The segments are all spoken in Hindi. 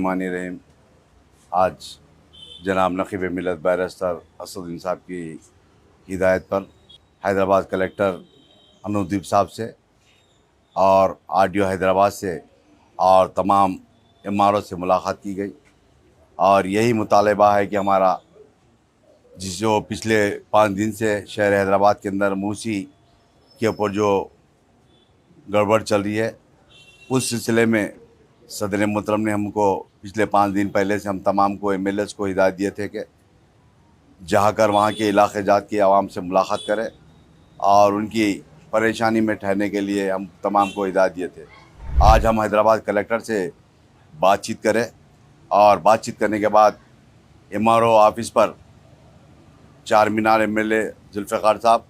बिस्मिल्लाहिर्रहमानिर्रहीम। आज जनाब नक़ीब मिल्लत बैरिस्टर असदुद्दीन साहब की हिदायत पर हैदराबाद कलेक्टर अनुदीप साहब से और आरडीओ हैदराबाद से और तमाम इमारत से मुलाकात की गई और यही मुतालबा है कि हमारा जो पिछले 5 दिन से शहर हैदराबाद के अंदर मूसी के ऊपर जो गड़बड़ चल रही है, उस सिलसिले में सदर मोहतरम ने हमको पिछले 5 दिन पहले से हम तमाम को एमएलएस को हिदायत दिए थे कि जाकर वहाँ के इलाके जात की आवाम से मुलाकात करें और उनकी परेशानी में ठहरने के लिए हम तमाम को हिदायत दिए थे। आज हम हैदराबाद कलेक्टर से बातचीत करें और बातचीत करने के बाद एमआरओ ऑफिस पर चार मीनार एमएलए जुल्फ़िकार साहब,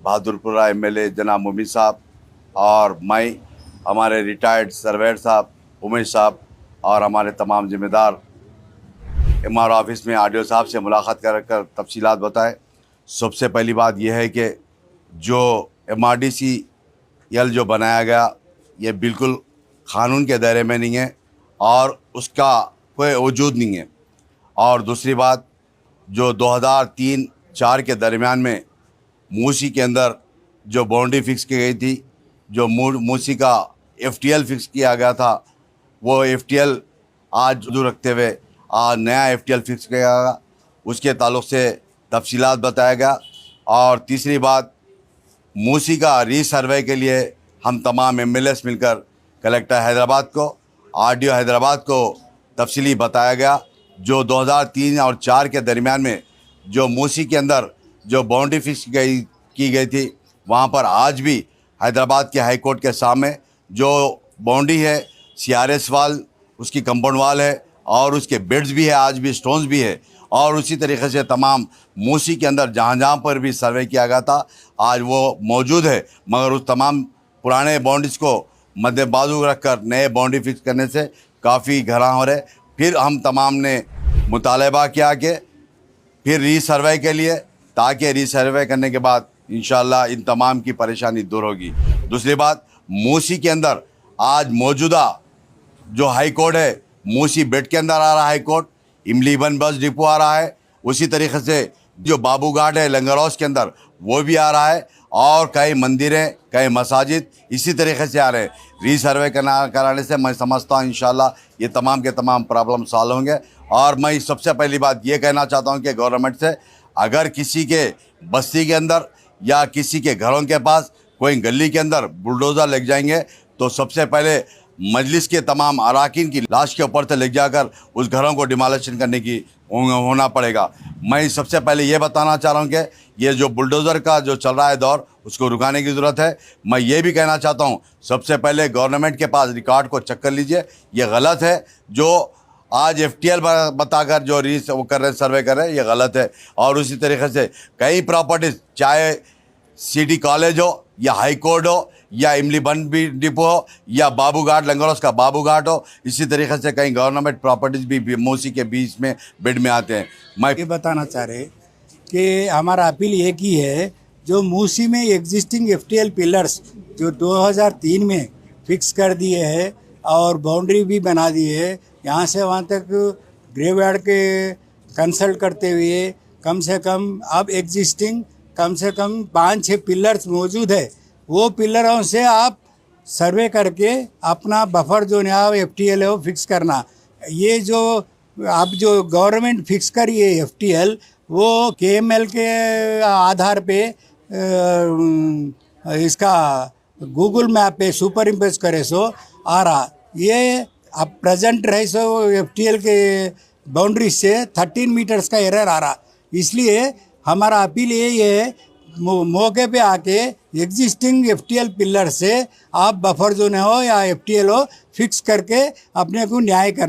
बहादुरपुरा एमएलए जनाब मुबीन साहब और मैं, हमारे रिटायर्ड सर्वेयर साहब उमेश साहब और हमारे तमाम ज़िम्मेदार एमआरओ ऑफिस में आरडीओ साहब से मुलाकात कर तफसीलात बताएं। सबसे पहली बात यह है कि जो MRDCL जो बनाया गया ये बिल्कुल क़ानून के दायरे में नहीं है और उसका कोई वजूद नहीं है। और दूसरी बात, जो 2003-04 के दरमियान में मूसी के अंदर जो बाउंड्री फिक्स की गई थी, जो मूसी का FTL फिक्स किया गया था, वो FTL आज जो रखते हुए आज नया FTL फिक्स किया गया, उसके ताल्लुक़ से तफसीलात बताया गया। और तीसरी बात, मूसी का रीसर्वे के लिए हम तमाम MLAs मिलकर कलेक्टर हैदराबाद को, आरडीओ हैदराबाद को तफसीली बताया गया। जो 2003 और 4 के दरमियान में जो मूसी के अंदर जो बाउंड्री फिक्स की गई थी, वहाँ पर आज भी हैदराबाद के हाई कोर्ट के सामने जो बाउंड्री है, CRS वाल, उसकी कंपाउंड वाल है और उसके बेड्स भी है, आज भी स्टोन्स भी है। और उसी तरीके से तमाम मूसी के अंदर जहाँ जहाँ पर भी सर्वे किया गया था आज वो मौजूद है, मगर उस तमाम पुराने बाउंड्रीज को मद्देबाजू रखकर नए बाउंड्री फिक्स करने से काफ़ी घरा हो रहे। फिर हम तमाम ने मुतालबा किया कि फिर रीसर्वे के लिए, ताकि रीसर्वे करने के बाद इंशाअल्लाह इन तमाम की परेशानी दूर होगी। दूसरी बात, मूसी के अंदर आज मौजूदा जो हाई कोर्ट है, मूसी बेड के अंदर आ रहा है हाई कोर्ट, इमली वन बस डिपो आ रहा है, उसी तरीके से जो बाबू घाट है लंगर हाउस के अंदर वो भी आ रहा है और कई मंदिरें, कई मसाजिद इसी तरीके से आ रहे हैं। रीसर्वे कराने से मैं समझता हूँ इंशाअल्लाह ये तमाम के तमाम प्रॉब्लम सॉल्व होंगे। और मैं सबसे पहली बात ये कहना चाहता हूँ कि गवर्नमेंट से, अगर किसी के बस्ती के अंदर या किसी के घरों के पास कोई गली के अंदर बुलडोज़र लग जाएंगे तो सबसे पहले मजलिस के तमाम अराकीन की लाश के ऊपर से ले जाकर उस घरों को डिमोलिशन करने की होना पड़ेगा। मैं सबसे पहले ये बताना चाह रहा हूँ कि ये जो बुलडोज़र का जो चल रहा है दौर, उसको रुकाने की ज़रूरत है। मैं ये भी कहना चाहता हूँ, सबसे पहले गवर्नमेंट के पास रिकॉर्ड को चेक कर लीजिए। ये गलत है जो आज FTL बताकर जो वो कर रहे हैं, सर्वे कर रहे हैं, ये गलत है। और उसी तरीके से कई प्रॉपर्टीज़, चाहे सिटी कॉलेज हो या हाई कोर्ट हो या इमली बन भी डिपो हो या बाबू घाट लंगर हाउस का बाबू घाट हो, इसी तरीके से कई गवर्नमेंट प्रॉपर्टीज़ भी मूसी के बीच में बेड में आते हैं। मैं ये बताना चाह रहे कि हमारा अपील एक ही है, जो मूसी में एग्जिस्टिंग FTL पिलर्स जो 2003 में फिक्स कर दिए हैं और बाउंड्री भी बना दी है, यहाँ से वहाँ तक ग्रेवयार्ड के कंसल्ट करते हुए कम से कम अब एग्जिस्टिंग कम से कम 5-6 पिलर्स मौजूद है। वो पिलरों से आप सर्वे करके अपना बफर जो नया FTL है वो फिक्स करना। ये जो अब जो गवर्नमेंट फिक्स करी है FTL, वो KML के आधार पे इसका गूगल मैप पे सुपर इम्पोज करे सो आ रहा। ये अब प्रेजेंट रहे सो FTL के बाउंड्री से 13 मीटर्स का एरर आ रहा। इसलिए हमारा अपील यही है, मौके पे आके एग्जिस्टिंग FTL पिलर से आप बफर जोन हो या FTL हो फिक्स करके अपने को न्याय करना।